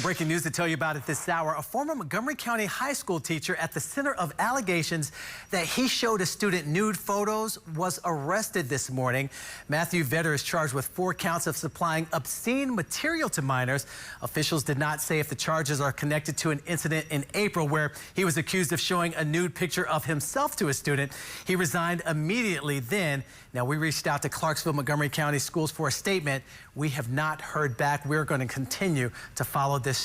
Breaking news to tell you about it this hour. A former Montgomery County high school teacher at the center of allegations that he showed a student nude photos was arrested this morning. Matthew Vedder is charged with 4 counts of supplying obscene material to minors. Officials did not say if the charges are connected to an incident in April where he was accused of showing a nude picture of himself to a student. He resigned immediately then. Now, we reached out to Clarksville Montgomery County Schools for a statement. We have not heard back. We're going to continue to follow this